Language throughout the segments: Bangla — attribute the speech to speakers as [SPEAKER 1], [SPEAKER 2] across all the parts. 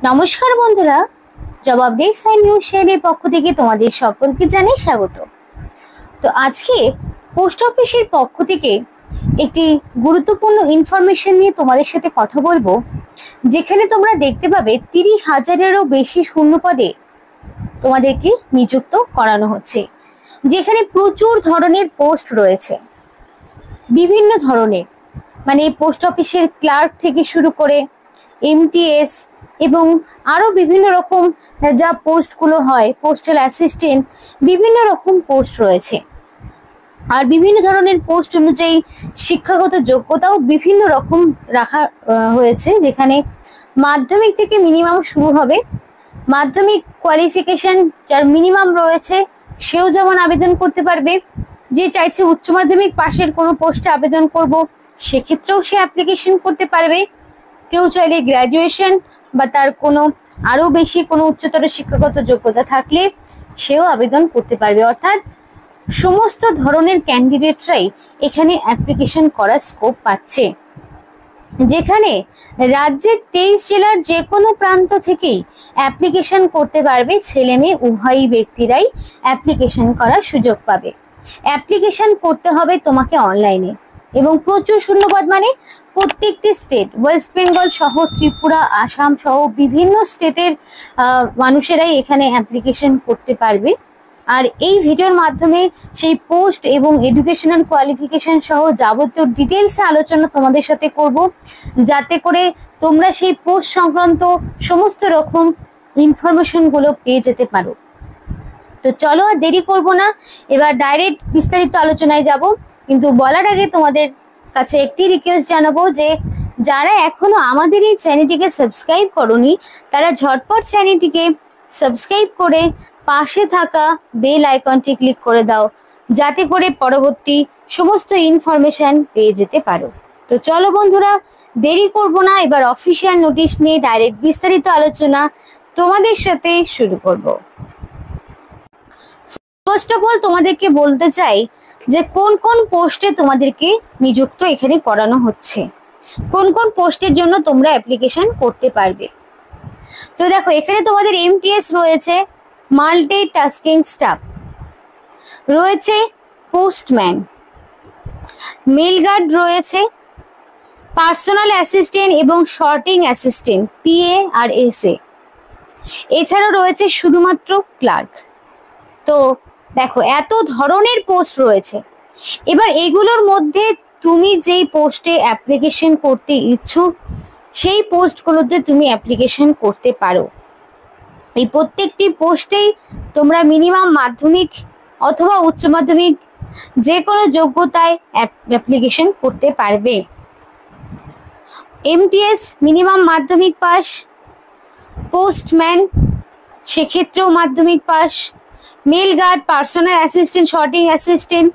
[SPEAKER 1] নমস্কার বন্ধুরা, জব আপডেটস এন্ড নিউজ চ্যানেলের পক্ষ থেকে তোমাদের সকলকে জানাই স্বাগত। তো আজকে পোস্ট অফিসের পক্ষ থেকে একটি গুরুত্বপূর্ণ ইনফরমেশন নিয়ে তোমাদের সাথে কথা বলবো, যেখানে তোমরা দেখতে পাবে 30,000-এরও বেশি শূন্য পদে তোমাদেরকে নিযুক্ত করানো হচ্ছে, যেখানে প্রচুর ধরনের পোস্ট রয়েছে, বিভিন্ন ধরনের, মানে পোস্ট অফিসের ক্লার্ক থেকে শুরু করে এমটিএস এবং আরো বিভিন্ন রকম যা পোস্টগুলো হয়, পোস্টাল অ্যাসিস্ট্যান্ট, বিভিন্ন রকম পোস্ট রয়েছে। আর বিভিন্ন ধরনের পোস্ট অনুযায়ী শিক্ষাগত যোগ্যতাও বিভিন্ন রকম রাখা হয়েছে, যেখানে মাধ্যমিক থেকে মিনিমাম শুরু হবে। মাধ্যমিক কোয়ালিফিকেশন যার মিনিমাম রয়েছে সেও যেমন আবেদন করতে পারবে, যে চাইছে উচ্চ মাধ্যমিক পাশের কোনো পোস্টে আবেদন করব সেক্ষেত্রেও সে অ্যাপ্লিকেশন করতে পারবে। কেউ চাইলে গ্র্যাজুয়েশন বা তার কোনো আরো বেশি কোনো উচ্চতর শিক্ষাগত যোগ্যতা থাকলে সেও আবেদন করতে পারবে। অর্থাৎ সমস্ত ধরনের ক্যান্ডিডেটরাই এখানে অ্যাপ্লিকেশন করার স্কোপ পাচ্ছে, যেখানে রাজ্যের 23 জেলার যে কোনো প্রান্ত থেকেই অ্যাপ্লিকেশন করতে পারবে। ছেলে মেয়ে উভয়ই ব্যক্তিরাই অ্যাপ্লিকেশন করার সুযোগ পাবে। অ্যাপ্লিকেশন করতে হবে তোমাকে অনলাইনে, এবং প্রচুর শূন্যপদ, মানে প্রত্যেকটি স্টেট, ওয়েস্ট বেঙ্গল সহ ত্রিপুরা, আসাম সহ বিভিন্ন স্টেটের মানুষেরাই এখানে অ্যাপ্লিকেশন করতে পারবে। আর এই ভিডিওর মাধ্যমে সেই পোস্ট এবং এডুকেশনাল কোয়ালিফিকেশন সহ যাবতীয় ডিটেলসে আলোচনা তোমাদের সাথে করব, যাতে করে তোমরা সেই পোস্ট সংক্রান্ত সমস্ত রকম ইনফরমেশনগুলো পেয়ে যেতে পারো। তো চলো আর দেরি করব না, এবার ডাইরেক্ট বিস্তারিত আলোচনায় যাব। কিন্তু বলার আগে তোমাদের কাছে একটি রিকোয়েস্ট জানাবো, যে যারা এখনো আমাদের এই চ্যানেলটিকে সাবস্ক্রাইব করোনি তারা ঝটপট চ্যানেলটিকে সাবস্ক্রাইব করে পাশে থাকা বেল আইকনটি ক্লিক করে দাও, যাতে করে পরবর্তী সমস্ত ইনফরমেশন পেয়ে যেতে পারো। তো চলো বন্ধুরা, দেরি করব না, এবার অফিসিয়াল নোটিশ নিয়ে ডাইরেক্ট বিস্তারিত আলোচনা তোমাদের সাথে শুরু করব। ফার্স্ট অফ অল তোমাদেরকে বলতে চাই যে কোন কোন পোস্টে তোমাদেরকে নিযুক্ত এখানে করানো হচ্ছে, কোন কোন পোস্টের জন্য তোমরা অ্যাপ্লিকেশন করতে পারবে। তো দেখো, এখানে তোমাদের এমটিএস রয়েছে, মাল্টি টাস্কিং স্টাফ রয়েছে, পোস্টম্যান, মেল গার্ড রয়েছে, পার্সোনাল অ্যাসিস্ট্যান্ট এবং শর্টিং অ্যাসিস্ট্যান্ট পিএ আর এসএ, এছাড়াও রয়েছে শুধুমাত্র ক্লার্ক। তো দেখো, এত ধরনের পোস্ট রয়েছে। এবার এগুলোর মধ্যে তুমি যেই পোস্টে অ্যাপ্লিকেশন করতে ইচ্ছুক সেই পোস্টগুলোতে তুমি অ্যাপ্লিকেশন করতে পারো। এই প্রত্যেকটি পোস্টেই তোমরা মিনিমাম মাধ্যমিক অথবা উচ্চ মাধ্যমিক যে কোনো যোগ্যতায় অ্যাপ্লিকেশন করতে পারবে। এমটিএস মিনিমাম মাধ্যমিক পাস, পোস্টম্যান সেক্ষেত্রেও মাধ্যমিক pass, mail guard, personal assistant, sorting assistant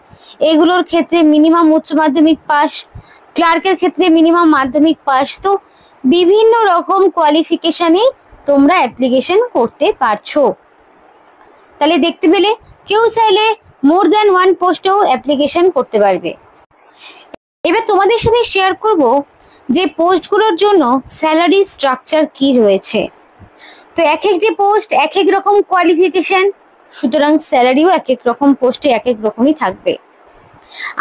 [SPEAKER 1] এগুলোর ক্ষেত্রে মিনিমাম উচ্চ মাধ্যমিক পাস, ক্লার্কের ক্ষেত্রে মিনিমাম মাধ্যমিক পাস। তো বিভিন্ন রকম কোয়ালিফিকেশনে তোমরা অ্যাপ্লিকেশন করতে পারছো। তাহলে দেখতে পেলে, কেউ চাইলে মোর দ্যান ওয়ান পোস্টেও অ্যাপ্লিকেশন করতে পারবে। এবার তোমাদের সাথে শেয়ার করব যে পোস্টগুলোর জন্য স্যালারি স্ট্রাকচার কি রয়েছে। তো এক একটি পোস্ট এক এক রকম কোয়ালিফিকেশন, সুতরাং স্যালারিও এক এক রকম পোস্টে এক এক রকমই থাকবে।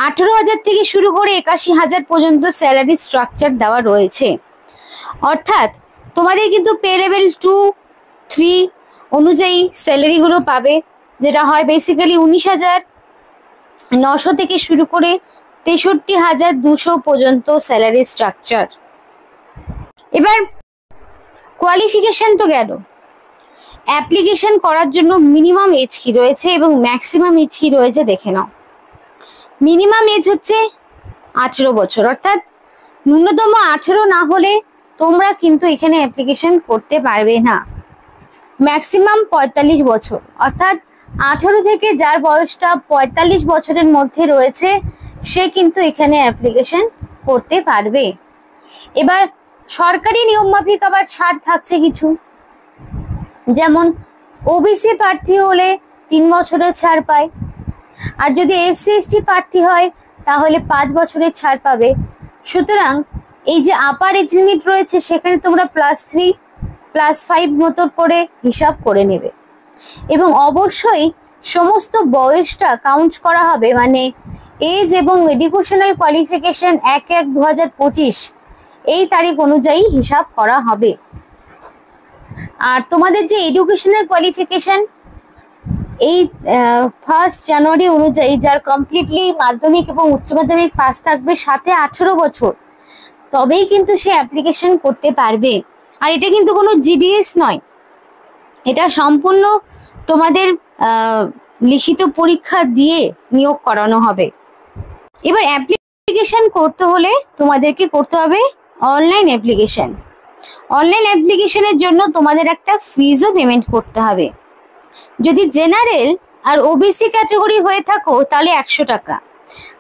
[SPEAKER 1] 18,000 থেকে শুরু করে 81,000 পর্যন্ত স্যালারি স্ট্রাকচার দেওয়া রয়েছে। অর্থাৎ তোমাদের কিন্তু পে লেভেল 2, 3 অনুযায়ী স্যালারিগুলো পাবে, যেটা হয় বেসিক্যালি 19,900 থেকে শুরু করে 63,200 পর্যন্ত স্যালারি স্ট্রাকচার। এবার কোয়ালিফিকেশন তো গেল, অ্যাপ্লিকেশন করার জন্য মিনিমাম এজ কি রয়েছে এবং ম্যাক্সিমাম এজ কি রয়েছে দেখে নাও। মিনিমাম এজ হচ্ছে 18 বছর, অর্থাৎ ন্যূনতম 18 না হলে তোমরা কিন্তু এখানে অ্যাপ্লিকেশন করতে পারবে না। ম্যাক্সিমাম 45 বছর, অর্থাৎ 18 থেকে যার বয়সটা 45 বছরের মধ্যে রয়েছে সে কিন্তু এখানে অ্যাপ্লিকেশন করতে পারবে। এবার সরকারি নিয়ম মাফিক আবার ছাড় থাকছে কিছু, যেমন ওবিসি প্রার্থী হলে 3 বছরের ছাড় পায়, আর যদি এসসি এসটি প্রার্থী হয় তাহলে 5 বছরের ছাড় পাবে। সুতরাং এই যে আপার এজ লিমিট রয়েছে সেখানে তোমরা +3 +5 মতো করে হিসাব করে নেবে। এবং অবশ্যই সমস্ত বয়সটা কাউন্ট করা হবে, মানে এজ এবং এডুকেশনাল কোয়ালিফিকেশন 1/1/2025 এই তারিখ অনুযায়ী হিসাব করা হবে। আর তোমাদের যে এডুকেশনাল কোয়ালিফিকেশন এই 1 জানুয়ারি অনুযায়ী যার কমপ্লিটলি মাধ্যমিক এবং উচ্চ মাধ্যমিক পাস থাকবে, সাথে 18 বছর, তবেই কিন্তু সে অ্যাপ্লিকেশন করতে পারবে। আর এটা কিন্তু কোনো জিডিএস নয়, এটা সম্পূর্ণ তোমাদের লিখিত পরীক্ষা দিয়ে নিয়োগ করানো হবে। এবার অ্যাপ্লিকেশন করতে হলে তোমাদেরকে করতে হবে অনলাইন অ্যাপ্লিকেশন। অনলাইন অ্যাপ্লিকেশনের জন্য তোমাদের একটা ফিজও পেমেন্ট করতে হবে। যদি জেনারেল আর ওবিসি ক্যাটাগরি হয়ে থাকো তাহলে 100 টাকা।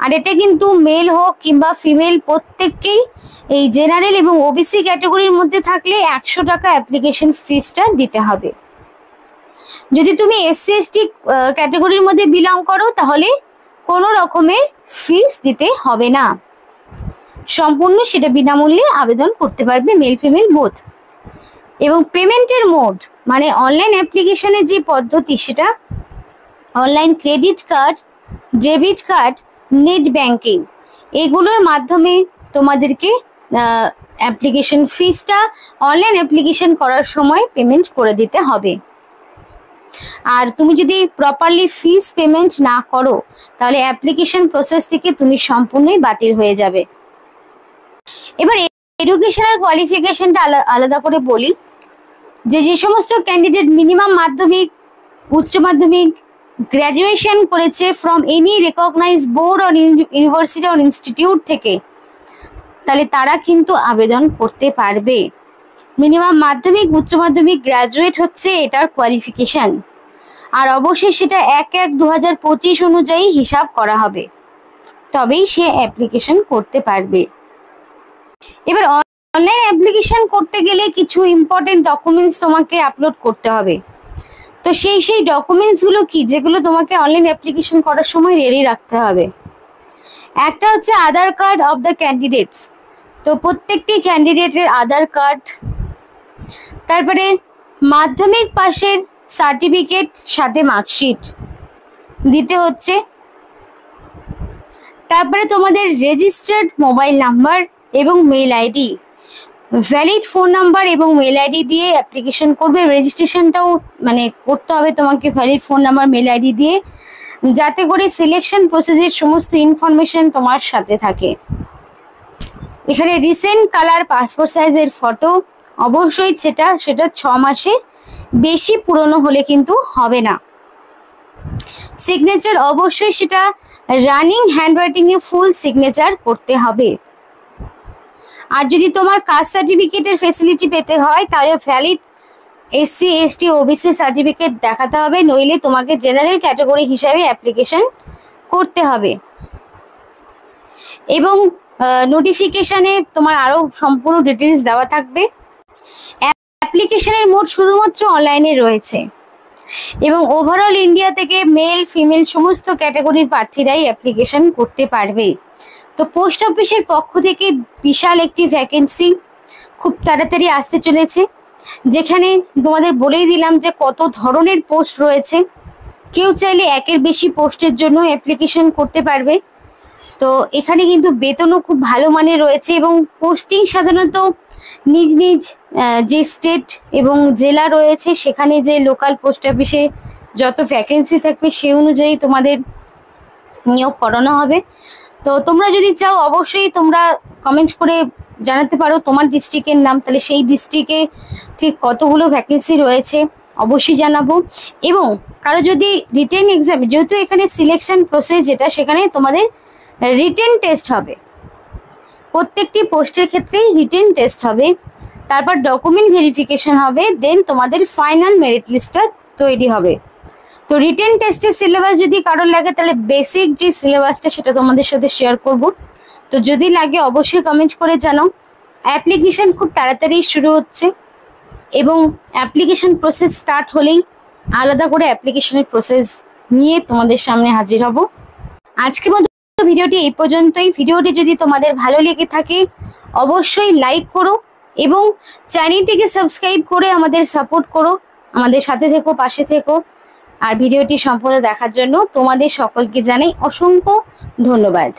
[SPEAKER 1] আর এটা কিন্তু মেল হোক কিংবা ফিমেল প্রত্যেককেই এই জেনারেল এবং ওবিসি ক্যাটাগরির মধ্যে থাকলে 100 টাকা অ্যাপ্লিকেশন ফিজটা দিতে হবে। যদি তুমি এসসি এসটি ক্যাটাগরির মধ্যে বিলং করো তাহলে কোনো রকমের ফিস দিতে হবে না, সম্পূর্ণ সেটা বিনামূল্যে আবেদন করতে পারবে, মেল ফিমেল বোথ। এবং পেমেন্টের মোড মানে অনলাইন অ্যাপ্লিকেশনের যে পদ্ধতি সেটা online credit card, debit card, net banking এগুলোর মাধ্যমে তোমাদেরকে অ্যাপ্লিকেশন ফিসটা অনলাইন অ্যাপ্লিকেশন করার সময় পেমেন্ট করে দিতে হবে। আর তুমি যদি প্রপারলি ফিস পেমেন্ট না করো তাহলে অ্যাপ্লিকেশন প্রসেস থেকে তুমি সম্পূর্ণই বাতিল হয়ে যাবে। এবার এডুকেশনাল কোয়ালিফিকেশনটা আলাদা করে বলি, যে সমস্ত ক্যান্ডিডেট মিনিমাম মাধ্যমিক, উচ্চ মাধ্যমিক, গ্র্যাজুয়েশন করেছে from any recognise board or university or institute থেকে, তাহলে তারা কিন্তু আবেদন করতে পারবে। মিনিমাম মাধ্যমিক, উচ্চ মাধ্যমিক, গ্র্যাজুয়েট হচ্ছে এটার কোয়ালিফিকেশন। আর অবশ্যই সেটা 1/1/2025 অনুযায়ী হিসাব করা হবে, তবেই সে অ্যাপ্লিকেশন করতে পারবে। এবার অনলাইন অ্যাপ্লিকেশন করতে গেলে কিছু ইম্পর্টেন্ট ডকুমেন্টস তোমাকে আপলোড করতে হবে। তো সেই ডকুমেন্টসগুলো কি যেগুলো তোমাকে অনলাইন অ্যাপ্লিকেশন করার সময় রেডি রাখতে হবে? একটা হচ্ছে আধার কার্ড অফ দ্য ক্যান্ডিডেটস, তো প্রত্যেকটি ক্যান্ডিডেটের আধার কার্ড, তারপরে মাধ্যমিক পাশের সার্টিফিকেট সাথে মার্কশিট দিতে হচ্ছে, তারপরে তোমাদের রেজিস্টার্ড মোবাইল নাম্বার এবং mail ID, valid phone number এবং মেল আইডি দিয়ে অ্যাপ্লিকেশন করবে। রেজিস্ট্রেশনটাও মানে করতে হবে তোমাকে valid phone number mail ID দিয়ে, যাতে করে সিলেকশন প্রসেসের সমস্ত ইনফরমেশন তোমার সাথে থাকে। এখানে রিসেন্ট কালার পাসপোর্ট সাইজের ফটো, অবশ্যই সেটা 6 মাসের বেশি পুরনো হলে কিন্তু হবে না। সিগনেচার অবশ্যই সেটা রানিং হ্যান্ডরাইটিং এ ফুল সিগনেচার করতে হবে। আর যদি তোমার কাস্ট সার্টিফিকেটের ফেসিলিটি পেতে হয় তাহলে valid SC ST OBC certificate দেখাতে হবে, নইলে তোমাকে জেনারেল ক্যাটাগরি হিসাবে অ্যাপ্লিকেশন করতে হবে। এবং নোটিফিকেশনে তোমার আরও সম্পূর্ণ ডিটেলস দেওয়া থাকবে। অ্যাপ্লিকেশনের মোড শুধুমাত্র অনলাইনে রয়েছে এবং ওভারঅল ইন্ডিয়া থেকে মেল ফিমেল সমস্ত ক্যাটাগরির প্রার্থীরাই অ্যাপ্লিকেশন করতে পারবে। তো পোস্ট অফিসের পক্ষ থেকে বিশাল একটি ভ্যাকেন্সি খুব তাড়াতাড়ি আসতে চলেছে, যেখানে তোমাদের বলেই দিলাম যে কত ধরনের পোস্ট রয়েছে। কেউ চাইলে একের বেশি পোস্টের জন্য অ্যাপ্লিকেশন করতে পারবে। তো এখানে কিন্তু বেতনও খুব ভালো মানের রয়েছে এবং পোস্টিং সাধারণত নিজ নিজ যে স্টেট এবং জেলা রয়েছে সেখানে যে লোকাল পোস্ট অফিসে যত ভ্যাকেন্সি থাকবে সেই অনুযায়ী তোমাদের নিয়োগ করানো হবে। তো তোমরা যদি চাও অবশ্যই তোমরা কমেন্ট করে জানাতে পারো তোমার ডিস্ট্রিক্টের নাম, তাহলে সেই ডিস্ট্রিক্টে ঠিক কতগুলো ভ্যাকেন্সি রয়েছে অবশ্যই জানাবো। এবং কারো যদি রিটেন এক্সাম, যেহেতু এখানে সিলেকশন প্রসেস যেটা, সেখানে তোমাদের রিটেন টেস্ট হবে, প্রত্যেকটি পোস্টের ক্ষেত্রেই রিটেন টেস্ট হবে, তারপর ডকুমেন্ট ভেরিফিকেশন হবে, দেন তোমাদের ফাইনাল মেরিট লিস্টটা তৈরি হবে। তো রিটেন টেস্টের সিলেবাস যদি কারোর লাগে তাহলে বেসিক যে সিলেবাসটা সেটা তোমাদের সাথে শেয়ার করব। তো যদি লাগে অবশ্যই কমেন্ট করে জানাও। অ্যাপ্লিকেশন খুব তাড়াতাড়ি শুরু হচ্ছে এবং অ্যাপ্লিকেশন প্রসেস স্টার্ট হলেই আলাদা করে অ্যাপ্লিকেশনের প্রসেস নিয়ে তোমাদের সামনে হাজির হব। আজকের মতো ভিডিওটি এই পর্যন্তই। ভিডিওটি যদি তোমাদের ভালো লেগে থাকে অবশ্যই লাইক করো এবং চ্যানেলটিকে সাবস্ক্রাইব করে আমাদের সাপোর্ট করো, আমাদের সাথে থেকো, পাশে থেকো। আর ভিডিওটি সম্পূর্ণ দেখার জন্য তোমাদের সকলকে জানাই অসংখ্য ধন্যবাদ।